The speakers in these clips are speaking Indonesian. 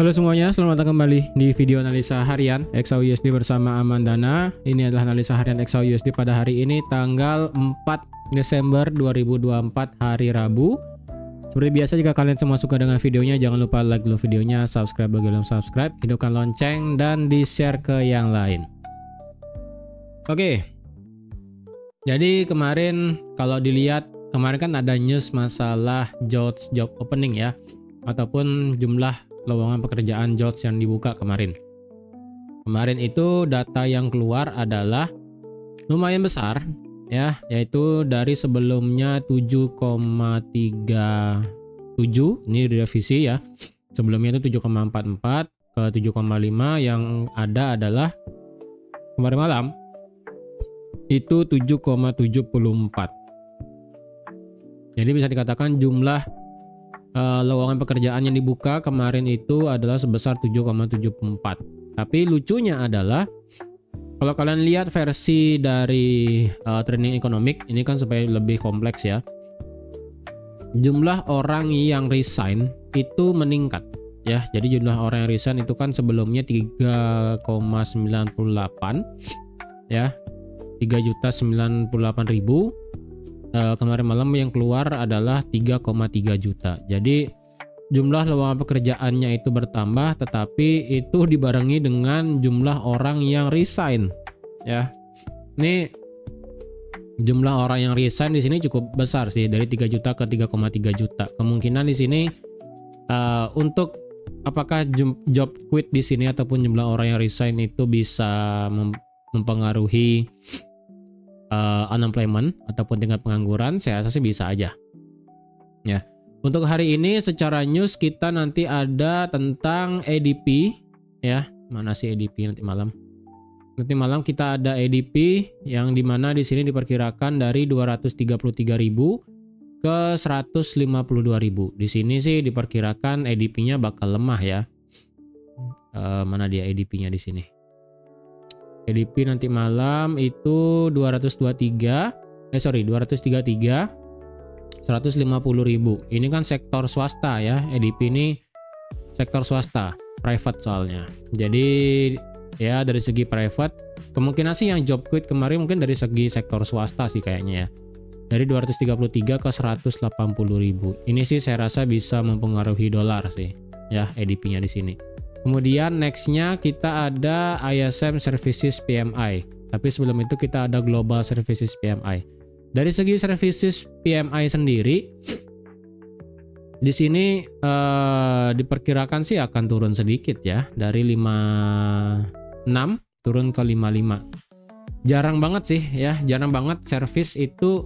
Halo semuanya, selamat datang kembali di video analisa harian XAUUSD bersama Amandana. Ini adalah analisa harian XAUUSD pada hari ini tanggal 4 Desember 2024 hari Rabu. Seperti biasa, jika kalian semua suka dengan videonya, jangan lupa like dulu videonya, subscribe bagi belum subscribe, hidupkan lonceng, dan di-share ke yang lain. Oke, jadi kemarin kalau dilihat, kemarin kan ada news masalah JOLTS job opening ya, ataupun jumlah lowongan pekerjaan JOLTS yang dibuka kemarin. Kemarin itu data yang keluar adalah lumayan besar ya, yaitu dari sebelumnya 7,37, ini direvisi ya. Sebelumnya itu 7,44 ke 7,5, yang ada adalah kemarin malam itu 7,74. Jadi bisa dikatakan jumlah lowongan pekerjaan yang dibuka kemarin itu adalah sebesar 7,74. Tapi lucunya adalah kalau kalian lihat versi dari Trending Economic ini kan supaya lebih kompleks ya. Jumlah orang yang resign itu meningkat ya. Jadi jumlah orang yang resign itu kan sebelumnya 3,98 ya. 3.098.000. Kemarin malam yang keluar adalah 3,3 juta. Jadi jumlah lowongan pekerjaannya itu bertambah, tetapi itu dibarengi dengan jumlah orang yang resign ya. Ini jumlah orang yang resign di sini cukup besar sih, dari 3 juta ke 3,3 juta. Kemungkinan di sini untuk apakah job quit di sini ataupun jumlah orang yang resign itu bisa mempengaruhi unemployment ataupun tingkat pengangguran, saya rasa sih bisa aja ya. Untuk hari ini secara news kita nanti ada tentang ADP ya. Mana sih ADP nanti malam? Nanti malam kita ada ADP yang dimana di sini diperkirakan dari 233.000 ke 152.000. Di sini sih diperkirakan ADP-nya bakal lemah ya. Mana dia ADP-nya di sini? ADP nanti malam itu 233, 150.000. Ini kan sektor swasta ya. ADP ini sektor swasta, private soalnya. Jadi ya dari segi private, kemungkinan sih yang job quit kemarin mungkin dari segi sektor swasta sih kayaknya ya. Dari 233 ke 180.000. Ini sih saya rasa bisa mempengaruhi dolar sih ya, ADP-nya di sini. Kemudian nextnya kita ada ISM Services PMI. Tapi sebelum itu kita ada Global Services PMI. Dari segi Services PMI sendiri, di sini diperkirakan sih akan turun sedikit ya, dari 56 turun ke 55. Jarang banget sih ya, jarang banget service itu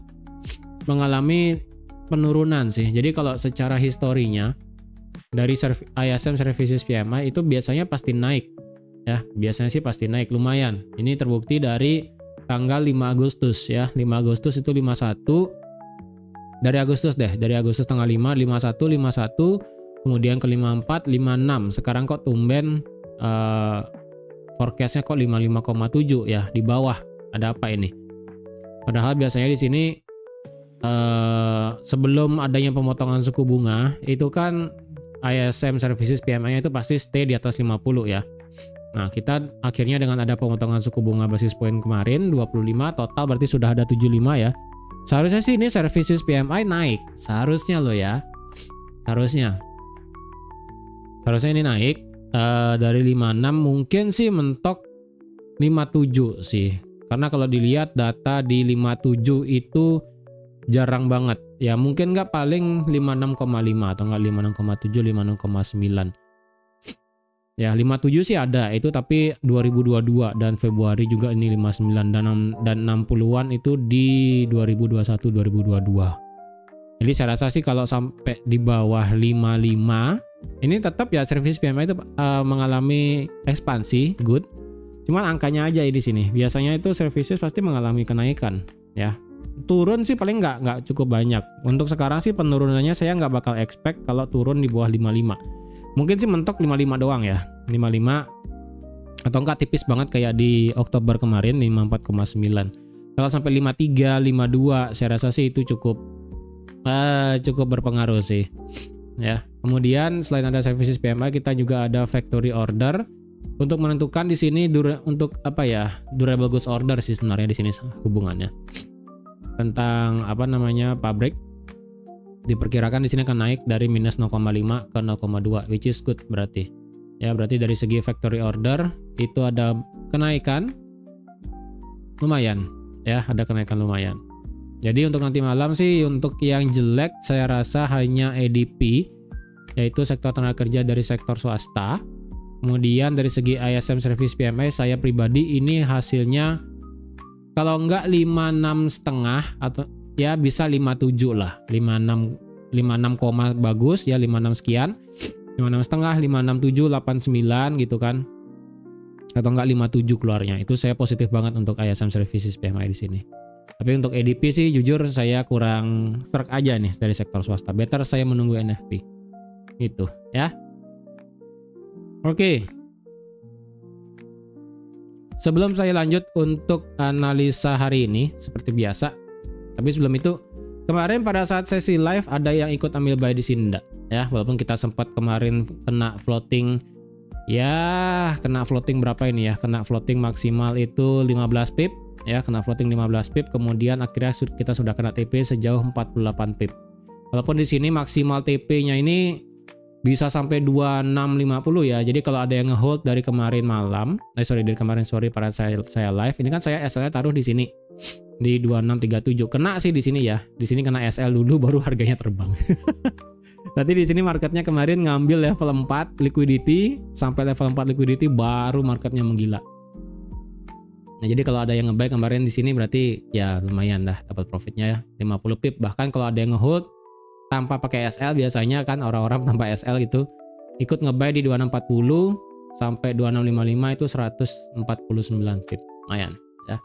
mengalami penurunan sih. Jadi kalau secara historinya dari ISM Services PMI itu biasanya pasti naik ya, biasanya sih pasti naik lumayan. Ini terbukti dari tanggal 5 Agustus ya, 5 Agustus itu 51, dari Agustus tanggal 5, 51, kemudian ke 54, 56, sekarang kok tumben forecastnya kok 55,7 ya, di bawah. Ada apa ini? Padahal biasanya di sini sebelum adanya pemotongan suku bunga itu kan ISM Services PMI itu pasti stay di atas 50 ya. Nah, kita akhirnya dengan ada pemotongan suku bunga basis poin kemarin 25, total berarti sudah ada 75 ya. Seharusnya sih ini Services PMI naik. Seharusnya loh ya. Harusnya ini naik dari 56 mungkin sih mentok 57 sih. Karena kalau dilihat data di 57 itu jarang banget ya, mungkin nggak paling 56,5 atau nggak 56,7, 56,9 ya. 57 sih ada itu, tapi 2022 dan Februari juga ini 59, dan 60-an itu di 2021 2022. Jadi saya rasa sih kalau sampai di bawah 55 ini tetap ya Service PMI itu mengalami ekspansi good, cuman angkanya aja di sini. Biasanya itu services pasti mengalami kenaikan ya. Turun sih paling nggak cukup banyak. Untuk sekarang sih penurunannya saya nggak bakal expect kalau turun di bawah 55. Mungkin sih mentok 55 doang ya, 55 atau enggak tipis banget kayak di Oktober kemarin 54,9. Kalau sampai 53, 52 saya rasa sih itu cukup berpengaruh sih. ya. Kemudian selain ada services PMI, kita juga ada factory order untuk menentukan di sini untuk apa ya, durable goods order sih sebenarnya di sini hubungannya. Tentang apa namanya, pabrik diperkirakan di sini akan naik dari minus 0,5 ke 0,2, which is good berarti. Ya, berarti dari segi factory order itu ada kenaikan lumayan, ya, ada kenaikan lumayan. Jadi untuk nanti malam sih, untuk yang jelek saya rasa hanya ADP, yaitu sektor tenaga kerja dari sektor swasta. Kemudian dari segi ISM Service PMI, saya pribadi ini hasilnya kalau enggak 56,5 atau ya bisa 57 lah, 56 bagus ya, 56 sekian, 56,5, 56,7, 89 gitu kan, atau enggak 57 keluarnya. Itu saya positif banget untuk ISM Services PMI di sini. Tapi untuk ADP sih jujur saya kurang serak aja nih dari sektor swasta. Better saya menunggu NFP. Gitu ya. Oke. Sebelum saya lanjut untuk analisa hari ini seperti biasa. Tapi sebelum itu, kemarin pada saat sesi live ada yang ikut ambil buy di sini enggak? Ya, walaupun kita sempat kemarin kena floating. Ya, kena floating berapa ini ya? Kena floating maksimal itu 15 pip. Ya, kena floating 15 pip, kemudian akhirnya kita sudah kena TP sejauh 48 pip. Walaupun di sini maksimal TP-nya ini bisa sampai 2650 ya. Jadi kalau ada yang ngehold dari kemarin malam, dari kemarin sore pada saya live, ini kan saya SL-nya taruh di sini di 2637. Kena sih di sini ya. Di sini kena SL dulu baru harganya terbang. Nanti di sini marketnya kemarin ngambil level 4 liquidity, sampai level 4 liquidity baru marketnya menggila. Nah, jadi kalau ada yang nge-buy kemarin di sini berarti ya lumayan dah dapat profitnya ya, 50 pip. Bahkan kalau ada yang nge-hold tanpa pakai SL, biasanya kan orang-orang tanpa SL itu ikut nge-buy di 2640 sampai 2655 itu 149 pip. Lumayan ya.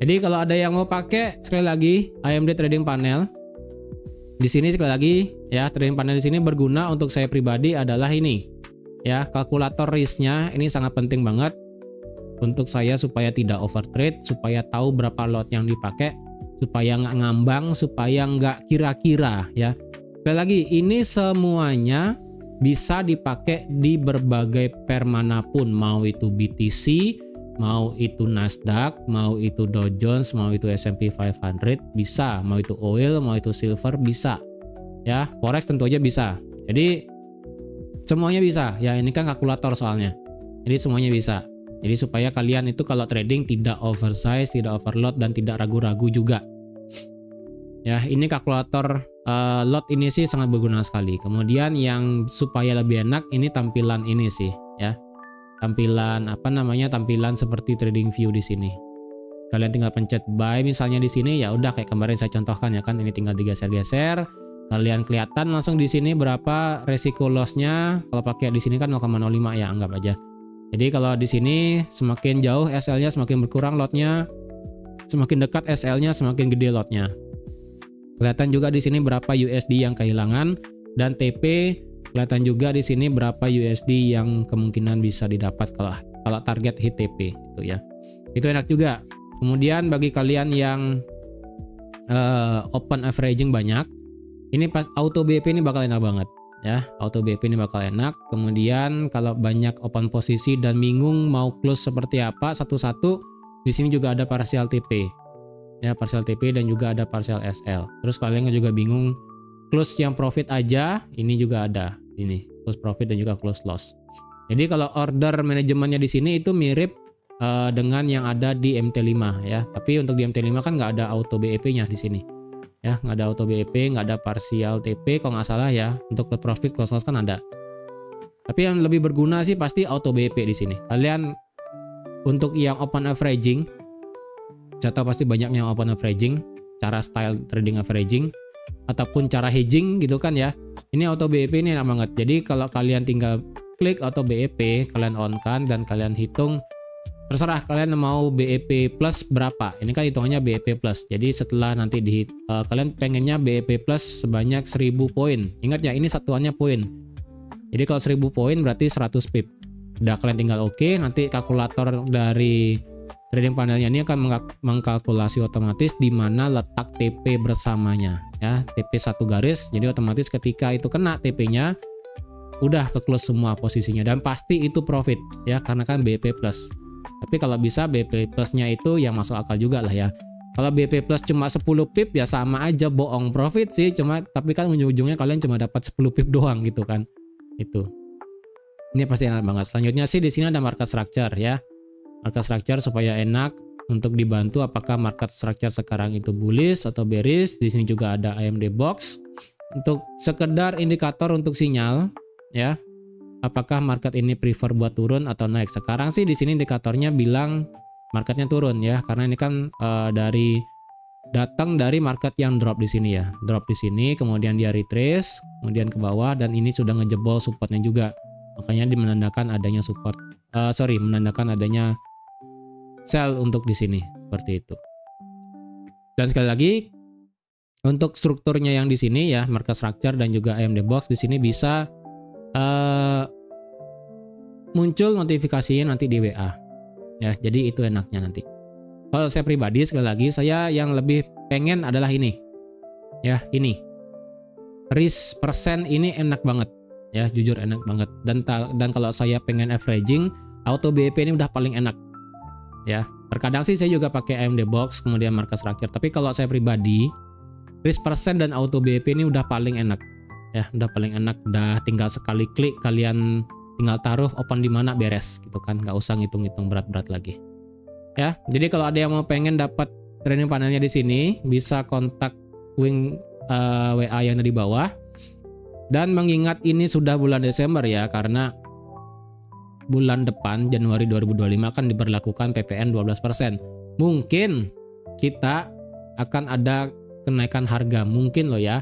Jadi kalau ada yang mau pakai, sekali lagi AMD trading panel di sini, sekali lagi ya, trading panel di sini berguna untuk saya pribadi adalah ini ya, kalkulator risknya ini sangat penting banget untuk saya supaya tidak overtrade, supaya tahu berapa lot yang dipakai, supaya nggak ngambang, supaya nggak kira-kira ya. Sekali lagi, ini semuanya bisa dipakai di berbagai pair manapun, mau itu BTC, mau itu Nasdaq, mau itu Dow Jones, mau itu S&P 500 bisa, mau itu oil, mau itu silver bisa ya, forex tentu aja bisa. Jadi semuanya bisa ya, ini kan kalkulator soalnya, jadi semuanya bisa. Jadi supaya kalian itu kalau trading tidak oversize, tidak overload, dan tidak ragu-ragu juga. Ya, ini kalkulator lot ini sih sangat berguna sekali. Kemudian yang supaya lebih enak, ini tampilan ini sih ya. Tampilan apa namanya? Tampilan seperti trading view di sini. Kalian tinggal pencet buy misalnya di sini, ya udah kayak kemarin saya contohkan ya kan, ini tinggal digeser-geser. Kalian kelihatan langsung di sini berapa resiko lossnya. Kalau pakai di sini kan 0,05 ya, anggap aja. Jadi kalau di sini semakin jauh SL-nya semakin berkurang lotnya, semakin dekat SL-nya semakin gede lotnya. Kelihatan juga di sini berapa USD yang kehilangan, dan TP kelihatan juga di sini berapa USD yang kemungkinan bisa didapat kalau target hit TP itu ya. Itu enak juga. Kemudian bagi kalian yang open averaging banyak, ini pas auto BP ini bakal enak banget. Ya, auto BP ini bakal enak. Kemudian kalau banyak open posisi dan bingung mau close seperti apa satu-satu, di sini juga ada partial TP. Ya, partial TP dan juga ada partial SL. Terus kalian juga bingung close yang profit aja, ini juga ada. Ini, close profit dan juga close loss. Jadi kalau order manajemennya di sini itu mirip dengan yang ada di MT5 ya. Tapi untuk di MT5 kan nggak ada auto BEP-nya di sini. Ya, nggak ada auto BEP, nggak ada partial TP kalau nggak salah ya. Untuk close profit, close loss kan ada. Tapi yang lebih berguna sih pasti auto BEP di sini. Kalian untuk yang open averaging, saya tahu pasti banyak yang open averaging, cara style trading averaging ataupun cara hedging gitu kan ya. Ini auto BEP ini enak banget. Jadi kalau kalian tinggal klik auto BEP, kalian on kan dan kalian hitung. Terserah kalian mau BEP plus berapa. Ini kan hitungannya BEP plus. Jadi setelah nanti kalian pengennya BEP plus sebanyak 1000 poin. Ingat ya, ini satuannya poin. Jadi kalau 1000 poin berarti 100 pip. Udah kalian tinggal oke. Nanti kalkulator dari Trading panelnya ini akan mengkalkulasi otomatis di mana letak TP bersamanya ya, TP satu garis. Jadi otomatis ketika itu kena TP-nya udah ke close semua posisinya dan pasti itu profit ya, karena kan BP plus. Tapi kalau bisa BP plusnya itu yang masuk akal juga lah ya. Kalau BP plus cuma 10 pip ya sama aja bohong profit sih, tapi kan ujung-ujungnya kalian cuma dapat 10 pip doang gitu kan. Itu. Ini pasti enak banget. Selanjutnya sih di sini ada market structure ya. Market structure supaya enak untuk dibantu apakah market structure sekarang itu bullish atau bearish. Di sini juga ada AMD box untuk sekedar indikator untuk sinyal ya. Apakah market ini prefer buat turun atau naik? Sekarang sih di sini indikatornya bilang marketnya turun ya, karena ini kan datang dari market yang drop di sini ya. Drop di sini, kemudian dia retrace, kemudian ke bawah dan ini sudah ngejebol supportnya juga. Makanya menandakan adanya support. Menandakan adanya sell untuk di sini seperti itu. Dan sekali lagi untuk strukturnya yang di sini ya, market structure dan juga AMD box di sini bisa muncul notifikasinya nanti di WA. Ya, jadi itu enaknya nanti. Kalau saya pribadi sekali lagi saya yang lebih pengen adalah ini. Ya, ini. Risk persen ini enak banget. Ya, jujur enak banget. Dan kalau saya pengen averaging, auto BEP ini udah paling enak. Ya, terkadang sih saya juga pakai AMD box kemudian market structure, tapi kalau saya pribadi risk persen dan auto BEP ini udah paling enak. Ya, udah paling enak, udah tinggal sekali klik kalian tinggal taruh open di mana beres gitu kan, nggak usah ngitung-ngitung berat-berat lagi. Ya, jadi kalau ada yang mau pengen dapat trading panelnya di sini bisa kontak link WA yang ada di bawah. Dan mengingat ini sudah bulan Desember ya, karena bulan depan Januari 2025 kan diberlakukan PPN 12%. Mungkin kita akan ada kenaikan harga, mungkin loh ya.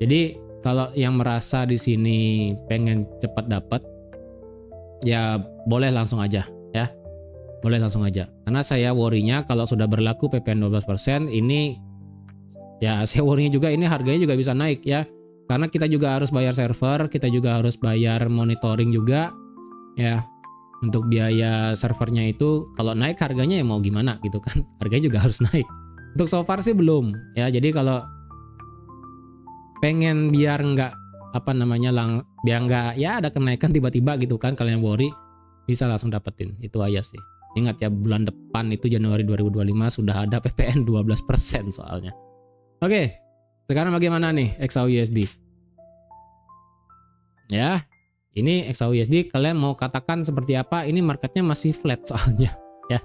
Jadi kalau yang merasa di sini pengen cepat dapat ya boleh langsung aja ya. Boleh langsung aja. Karena saya worry-nya kalau sudah berlaku PPN 12% ini ya, saya worry-nya juga ini harganya juga bisa naik ya. Karena kita juga harus bayar server, kita juga harus bayar monitoring juga ya. Untuk biaya servernya itu kalau naik harganya ya mau gimana gitu kan. Harganya juga harus naik. Untuk so far sih belum ya. Jadi kalau pengen biar nggak biar nggak ya ada kenaikan tiba-tiba gitu kan, kalian worry bisa langsung dapetin itu aja sih. Ingat ya, bulan depan itu Januari 2025 sudah ada PPN 12% soalnya. Oke, sekarang bagaimana nih XAUUSD ya. Ini XAUUSD kalian mau katakan seperti apa, ini marketnya masih flat soalnya ya.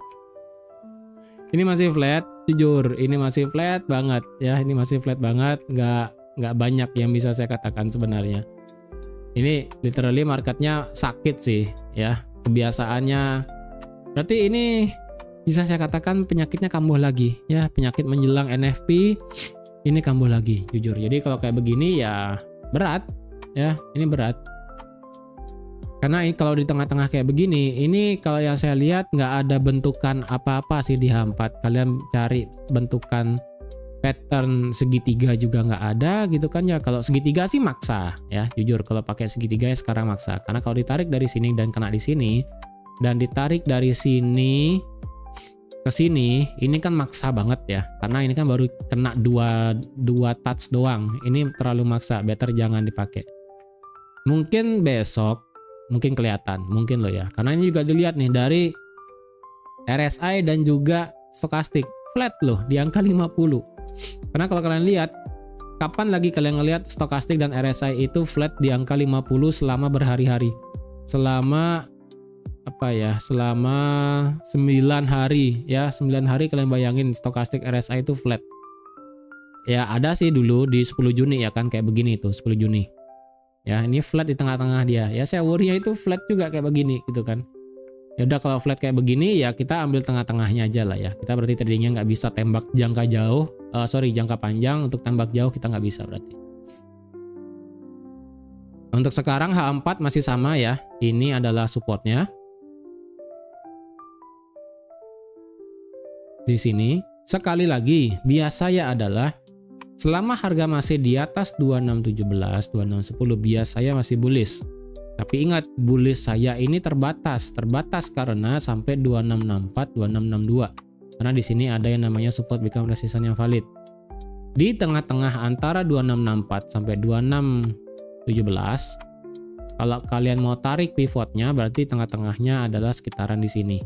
Ini masih flat, jujur ini masih flat banget ya, ini masih flat banget, nggak banyak yang bisa saya katakan sebenarnya. Ini literally marketnya sakit sih ya, kebiasaannya. Berarti ini bisa saya katakan penyakitnya kambuh lagi ya, penyakit menjelang NFP ini kambuh lagi jujur. Jadi kalau kayak begini ya berat ya, ini berat. Karena kalau di tengah-tengah kayak begini, ini kalau yang saya lihat nggak ada bentukan apa-apa sih di H4. Kalian cari bentukan pattern segitiga juga nggak ada gitu kan ya. Kalau segitiga sih maksa ya, jujur kalau pakai segitiga ya sekarang maksa. Karena kalau ditarik dari sini dan kena di sini dan ditarik dari sini ke sini, ini kan maksa banget ya. Karena ini kan baru kena dua touch doang. Ini terlalu maksa, better jangan dipakai. Mungkin besok mungkin kelihatan, mungkin loh ya. Karena ini juga dilihat nih dari RSI dan juga stokastik flat loh di angka 50. Karena kalau kalian lihat, kapan lagi kalian ngelihat stokastik dan RSI itu flat di angka 50 selama berhari-hari? Selama apa ya? Selama 9 hari ya, 9 hari kalian bayangin stokastik RSI itu flat. Ya ada sih dulu di 10 Juni ya kan kayak begini tuh 10 Juni. Ya ini flat di tengah-tengah dia. Ya saya worry-nya itu flat juga kayak begini gitu kan. Ya udah kalau flat kayak begini ya kita ambil tengah-tengahnya aja lah ya. Kita berarti tradingnya nggak bisa tembak jangka jauh, jangka panjang. Untuk tembak jauh kita nggak bisa berarti. Untuk sekarang H4 masih sama ya. Ini adalah supportnya. Di sini sekali lagi biasanya adalah selama harga masih di atas 2617, 2610 biasanya masih bullish. Tapi ingat, bullish saya ini terbatas karena sampai 2664, 2662. Karena di sini ada yang namanya support become resistance yang valid. Di tengah-tengah antara 2664 sampai 2617, kalau kalian mau tarik pivotnya berarti tengah-tengahnya adalah sekitaran di sini.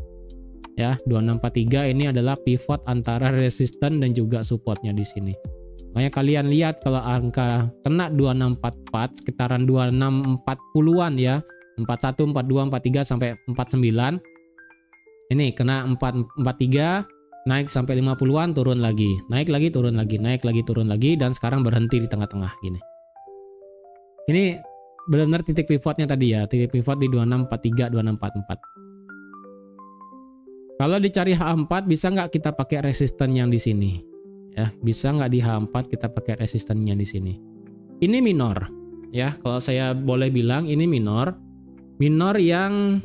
Ya, 2643 ini adalah pivot antara resistance dan juga supportnya di sini. Makanya kalian lihat kalau angka kena 2644 sekitaran 2640-an ya. 41, 42, 43 sampai 49. Ini kena 443, naik sampai 50-an, turun lagi. Naik lagi, turun lagi, naik lagi, turun lagi, dan sekarang berhenti di tengah-tengah gini. Ini benar-benar titik pivotnya tadi ya, titik pivot di 2643, 2644. Kalau dicari H4 bisa nggak kita pakai resisten yang di sini? Ya, bisa nggak di H4 kita pakai resistennya di sini? Ini minor, ya. Kalau saya boleh bilang ini minor yang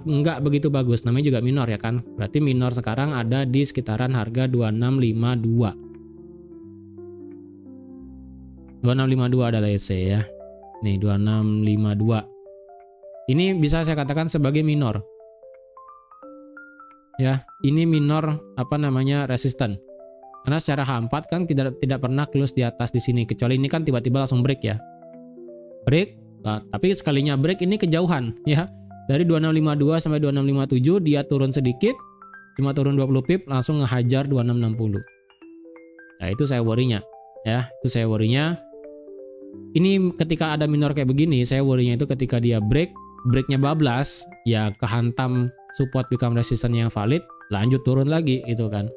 nggak begitu bagus. Namanya juga minor ya kan. Berarti minor sekarang ada di sekitaran harga 2652. 2652 adalah EC ya. Nih 2652. Ini bisa saya katakan sebagai minor. Ya, ini minor resisten. Karena secara H4 kan tidak pernah close di atas di sini, kecuali ini kan tiba-tiba langsung break ya. Break, nah, tapi sekalinya break ini kejauhan ya. Dari 2652 sampai 2657 dia turun sedikit, cuma turun 20 pip langsung ngehajar 2660. Nah, itu saya worry-nya ya, itu saya worry-nya. Ini ketika ada minor kayak begini, saya worry-nya itu ketika dia breaknya bablas, ya kehantam support become resistance yang valid, lanjut turun lagi itu kan.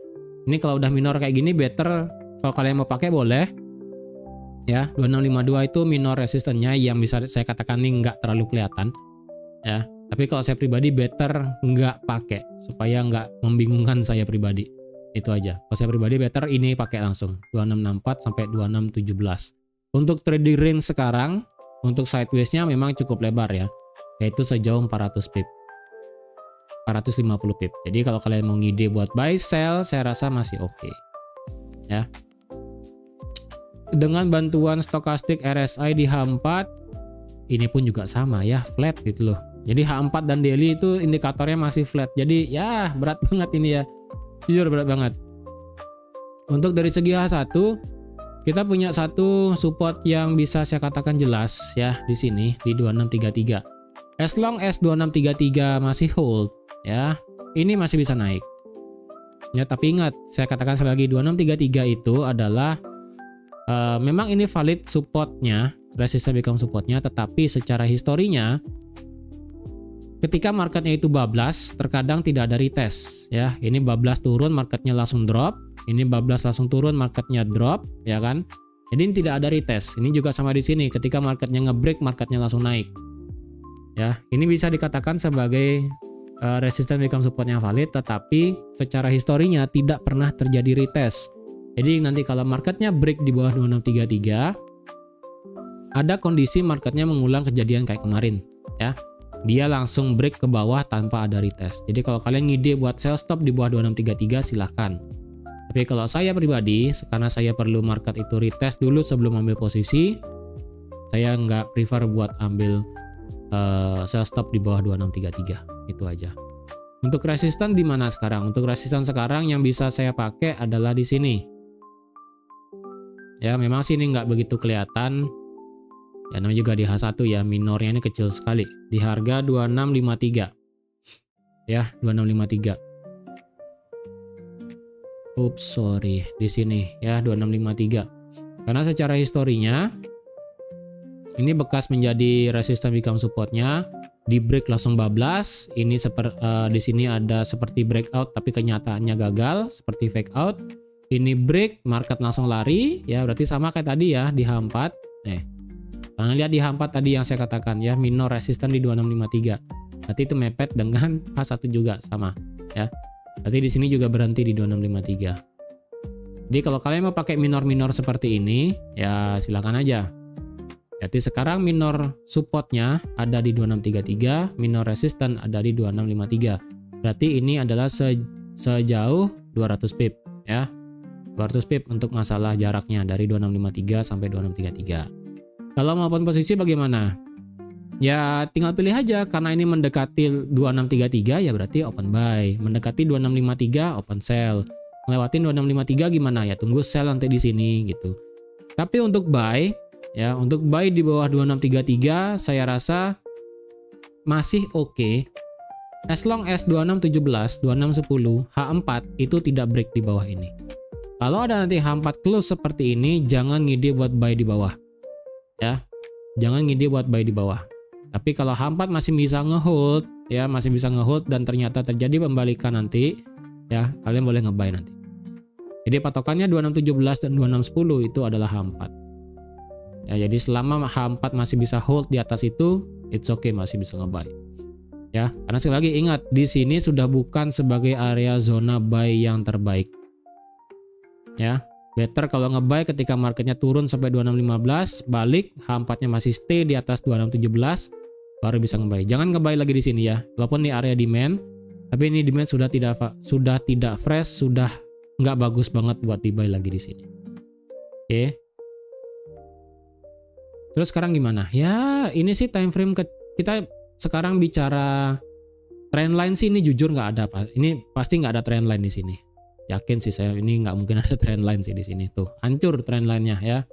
Ini kalau udah minor kayak gini better kalau kalian mau pakai boleh. Ya, 2652 itu minor resistance-nya yang bisa saya katakan ini nggak terlalu kelihatan. Ya, tapi kalau saya pribadi better nggak pakai supaya nggak membingungkan saya pribadi. Itu aja. Kalau saya pribadi better ini pakai langsung 2664 sampai 2617. Untuk trading range sekarang, untuk sideways-nya memang cukup lebar ya, yaitu sejauh 400 pip. 450 pip. Jadi kalau kalian mau ngide buat buy sell, saya rasa masih oke. Ya. Dengan bantuan stokastik RSI di H4, ini pun juga sama ya, flat gitu loh. Jadi H4 dan daily itu indikatornya masih flat. Jadi ya berat banget ini ya. Jujur berat banget. Untuk dari segi H1, kita punya satu support yang bisa saya katakan jelas ya di sini di 2633. As long as 2633 masih hold ya, ini masih bisa naik. Ya, tapi ingat, saya katakan sekali lagi 2633 itu adalah memang ini valid supportnya, resistance become supportnya, tetapi secara historinya ketika marketnya itu bablas, terkadang tidak ada retest ya. Ini bablas turun, marketnya langsung drop. Ini bablas langsung turun, marketnya drop, ya kan? Jadi ini tidak ada retest. Ini juga sama di sini. Ketika marketnya ngebreak, marketnya langsung naik. Ya, ini bisa dikatakan sebagai resistance become support yang valid, tetapi secara historinya tidak pernah terjadi retest. Jadi nanti kalau marketnya break di bawah 2633, ada kondisi marketnya mengulang kejadian kayak kemarin, ya. Dia langsung break ke bawah tanpa ada retest. Jadi kalau kalian ngide buat sell stop di bawah 2633 silahkan. Tapi kalau saya pribadi, karena saya perlu market itu retest dulu sebelum ambil posisi, saya nggak prefer buat ambil sell stop di bawah 2633. Itu aja. Untuk resisten di mana sekarang? Untuk resisten sekarang yang bisa saya pakai adalah di sini. Ya, memang sini nggak begitu kelihatan. Ya, namanya juga di H1 ya, minornya ini kecil sekali. Di harga 2653. Ya, 2653. Oops, sorry. Di sini ya 2653. Karena secara historinya ini bekas menjadi resistance become supportnya, di break langsung bablas. Ini di sini ada seperti breakout tapi kenyataannya gagal, seperti fake out. Ini break, market langsung lari, ya berarti sama kayak tadi ya di H4. Nih. Kalian lihat di H4 tadi yang saya katakan ya, minor resistance di 2653. Berarti itu mepet dengan H1 juga sama, ya. Berarti di sini juga berhenti di 2653. Jadi kalau kalian mau pakai minor-minor seperti ini, ya silakan aja. Jadi sekarang minor supportnya ada di 2633, minor resistance ada di 2653. Berarti ini adalah sejauh 200 pip ya. 200 pip untuk masalah jaraknya dari 2653 sampai 2633. Kalau maupun posisi bagaimana? Ya tinggal pilih aja, karena ini mendekati 2633 ya berarti open buy. Mendekati 2653 open sell. Ngelewatin 2653 gimana ya? Tunggu sell nanti di sini gitu. Tapi untuk buy ya, untuk buy di bawah 2633 saya rasa masih oke. As long as 2617, 2610, H4 itu tidak break di bawah ini. Kalau ada nanti H4 close seperti ini, jangan ngide buat buy di bawah. Ya. Jangan ngide buat buy di bawah. Tapi kalau H4 masih bisa ngehold, ya, masih bisa ngehold dan ternyata terjadi pembalikan nanti, ya, kalian boleh ngebuy nanti. Jadi patokannya 2617 dan 2610 itu adalah H4. Ya, jadi selama H4 masih bisa hold di atas itu, it's okay, masih bisa ngebuy. Ya, karena sekali lagi ingat, di sini sudah bukan sebagai area zona buy yang terbaik. Ya, better kalau ngebuy ketika marketnya turun sampai 2615, balik, H4-nya masih stay di atas 2617, baru bisa ngebuy. Jangan ngebuy lagi di sini ya. Walaupun ini area demand, tapi ini demand sudah tidak fresh, sudah nggak bagus banget buat di buy lagi di sini. Oke. Terus sekarang gimana? Ya, ini sih time frame kita sekarang bicara trendline sih, ini jujur nggak ada apa. Ini pasti nggak ada trendline di sini. Yakin sih saya, ini nggak mungkin ada trendline sih di sini. Tuh, hancur trendline-nya ya.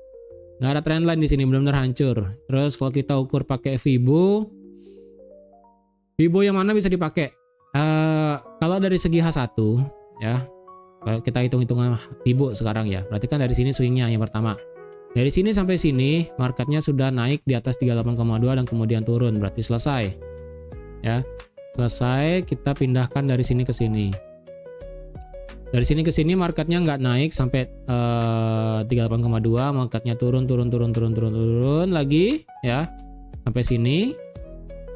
Nggak ada trendline di sini, benar-benar hancur. Terus kalau kita ukur pakai Fibo yang mana bisa dipakai? Kalau dari segi H1 ya, kalau kita hitung-hitungan Fibo sekarang ya, berarti kan dari sini swingnya yang pertama. Dari sini sampai sini marketnya sudah naik di atas 38,2 dan kemudian turun, berarti selesai. Ya, selesai. Kita pindahkan dari sini ke sini. Dari sini ke sini marketnya nggak naik sampai 38,2, marketnya turun lagi ya sampai sini.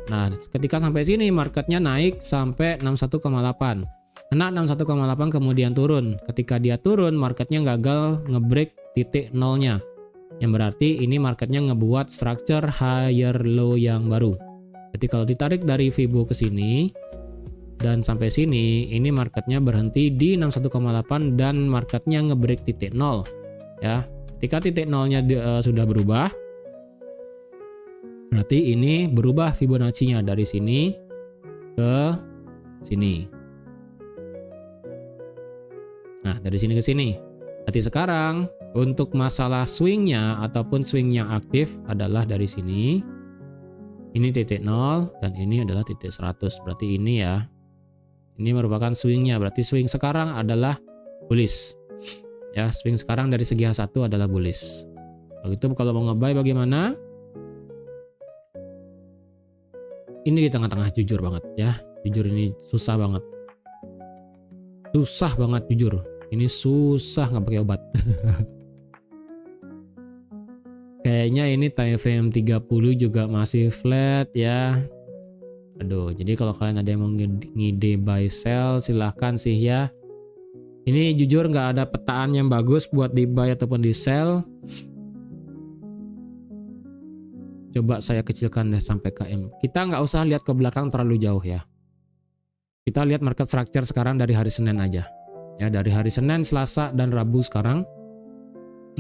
Nah, ketika sampai sini marketnya naik sampai 61,8. Kena 61,8 kemudian turun. Ketika dia turun, marketnya gagal ngebreak titik nolnya. Yang berarti ini marketnya ngebuat structure higher low yang baru. Jadi kalau ditarik dari Fibo ke sini dan sampai sini, ini marketnya berhenti di 61,8 dan marketnya ngebreak titik nol. Ya, ketika titik nolnya sudah berubah, berarti ini berubah Fibonacci-nya dari sini ke sini. Nah, dari sini ke sini. Berarti sekarang untuk masalah swingnya ataupun swing yang aktif adalah dari sini. Ini titik 0 dan ini adalah titik 100. Berarti ini ya. Ini merupakan swingnya. Berarti swing sekarang adalah bullish. Ya, swing sekarang dari segi H1 adalah bullish. Begitu kalau mau ngebuy bagaimana? Ini di tengah-tengah jujur banget ya. Jujur ini susah banget. Susah banget jujur. Ini susah nggak pakai obat. Kayaknya ini time frame 30 juga masih flat ya. Aduh, jadi kalau kalian ada yang mau ngide buy sell silahkan sih ya. Ini jujur nggak ada petaan yang bagus buat di buy ataupun di sell. Coba saya kecilkan deh sampai KM. Kita nggak usah lihat ke belakang terlalu jauh ya. Kita lihat market structure sekarang dari hari Senin aja. Ya, dari hari Senin, Selasa, dan Rabu sekarang.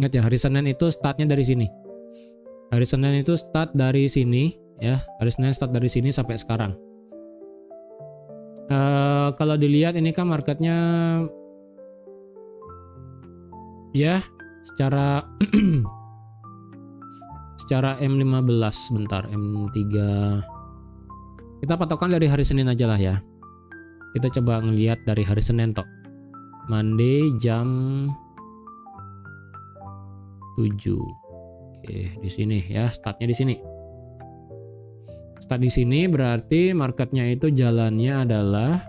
Ingat ya, hari Senin itu startnya dari sini. Hari Senin itu start dari sini. Ya, hari Senin start dari sini sampai sekarang. Kalau dilihat ini kan marketnya ya secara secara M15 bentar, M3 kita patokan dari hari Senin aja lah ya. Kita coba ngelihat dari hari Senin toh. Monday jam 7. Oke, di sini ya, startnya di sini. Start di sini berarti marketnya itu jalannya adalah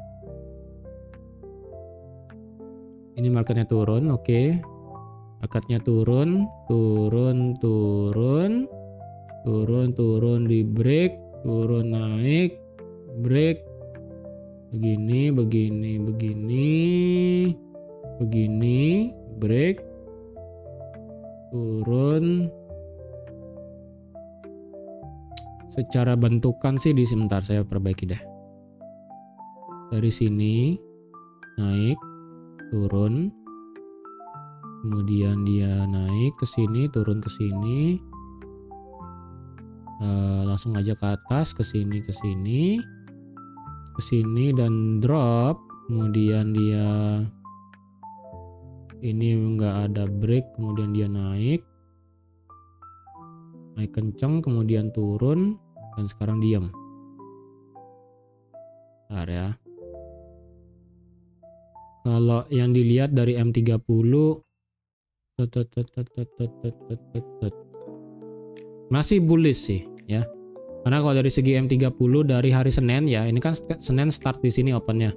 ini marketnya turun, oke. Marketnya turun di break, turun naik, break, begini, break, turun. Secara bentukan sih di sebentar saya perbaiki deh. Dari sini naik, turun, kemudian dia naik ke sini, turun ke sini, Langsung aja ke atas, ke sini, ke sini, ke sini dan drop. Kemudian dia ini nggak ada break, kemudian dia naik kenceng, kemudian turun dan sekarang diam. Bentar ya. Kalau yang dilihat dari M30 masih bullish sih ya. Karena kalau dari segi M30 dari hari Senin ya, ini kan Senin start di sini opennya.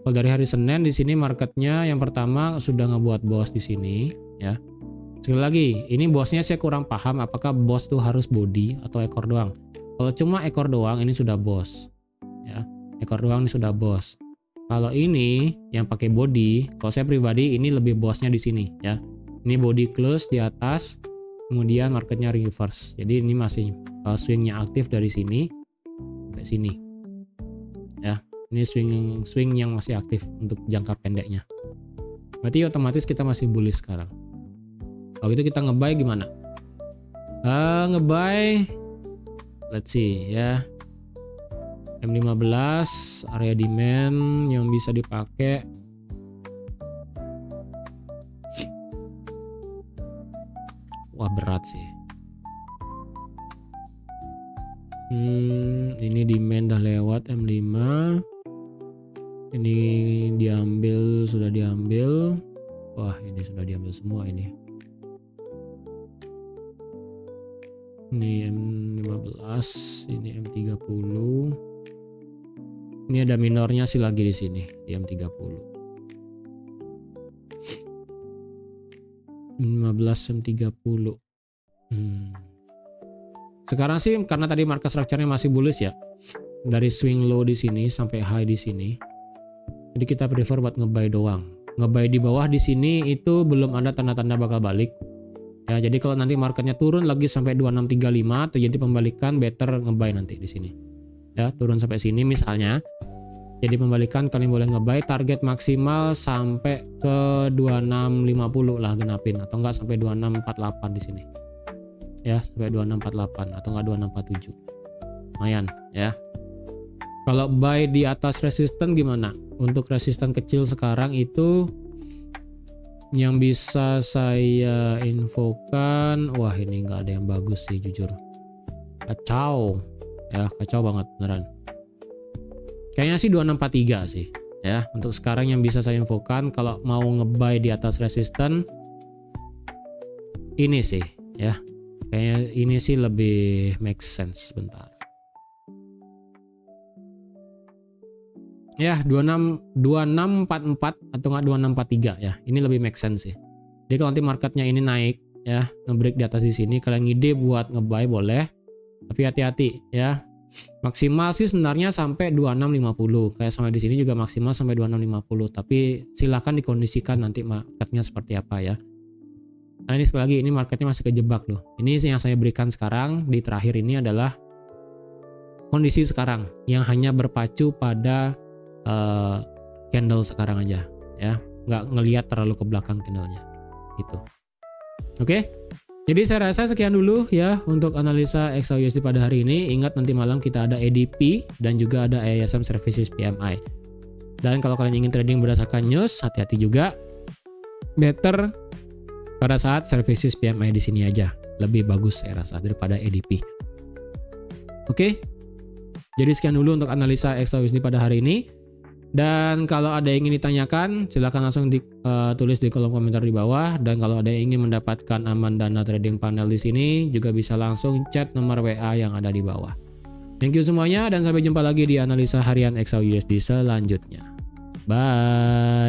Kalau dari hari Senin di sini marketnya yang pertama sudah ngebuat bos di sini ya. Sekali lagi, ini bosnya saya kurang paham apakah bos tuh harus body atau ekor doang. Kalau cuma ekor doang ini sudah bos ya. Ekor doang ini sudah bos. Kalau ini yang pakai body, kalau saya pribadi ini lebih bosnya di sini ya. Ini body close di atas, kemudian marketnya reverse. Jadi ini masih swingnya aktif dari sini sampai sini ya. Ini swing yang masih aktif untuk jangka pendeknya. Berarti otomatis kita masih bullish sekarang. Kalau gitu kita nge-buy gimana? Nge-buy, let's see ya. M15 area demand yang bisa dipakai. Wah berat sih. Ini demand dah lewat M5. Ini diambil, sudah diambil. Wah ini sudah diambil semua ini. Ini M15, ini M30. Ini ada minornya sih lagi di sini di M30. 15 M30. Sekarang sih karena tadi market structure-nya masih bullish ya. Dari swing low di sini sampai high di sini. Jadi kita prefer buat nge-buy doang. Nge-buy di bawah di sini itu belum ada tanda-tanda bakal balik. Ya, jadi kalau nanti marketnya turun lagi sampai 2635 terjadi pembalikan, better nge-buy nanti di sini. Ya, turun sampai sini misalnya. Jadi pembalikan kalian boleh nge-buy, target maksimal sampai ke 2650 lah genapin, atau enggak sampai 2648 di sini. Ya, sampai 2648 atau enggak 2647. Lumayan ya. Kalau buy di atas resisten gimana? Untuk resisten kecil sekarang itu yang bisa saya infokan, wah ini nggak ada yang bagus sih jujur, kacau ya, kacau banget beneran. Kayaknya sih 2643 sih ya untuk sekarang yang bisa saya infokan. Kalau mau nge-buy di atas resisten ini sih ya, kayaknya ini sih lebih make sense. Bentar ya, 2644 atau enggak 2643 ya. Ini lebih make sense sih. Jadi kalau nanti marketnya ini naik ya, nge-break di atas di sini, kalian ngide buat nge-buy boleh. Tapi hati-hati ya. Maksimal sih sebenarnya sampai 2650. Kayak sampai di sini juga maksimal sampai 2650, tapi silahkan dikondisikan nanti marketnya seperti apa ya. Karena ini sekali lagi ini marketnya masih kejebak loh. Ini yang saya berikan sekarang di terakhir ini adalah kondisi sekarang yang hanya berpacu pada candle sekarang aja ya, nggak ngelihat terlalu ke belakang candlenya gitu. Oke, jadi saya rasa sekian dulu ya untuk analisa XAUSD pada hari ini. Ingat nanti malam kita ada ADP dan juga ada ISM Services PMI. Dan kalau kalian ingin trading berdasarkan news, hati-hati juga, better pada saat Services PMI di sini aja, lebih bagus saya rasa daripada ADP. Oke, jadi sekian dulu untuk analisa XAUSD pada hari ini. Dan kalau ada yang ingin ditanyakan, silahkan langsung tulis di kolom komentar di bawah. Dan kalau ada yang ingin mendapatkan aman dana trading panel di sini, juga bisa langsung chat nomor WA yang ada di bawah. Thank you semuanya dan sampai jumpa lagi di analisa harian XAUSD selanjutnya. Bye.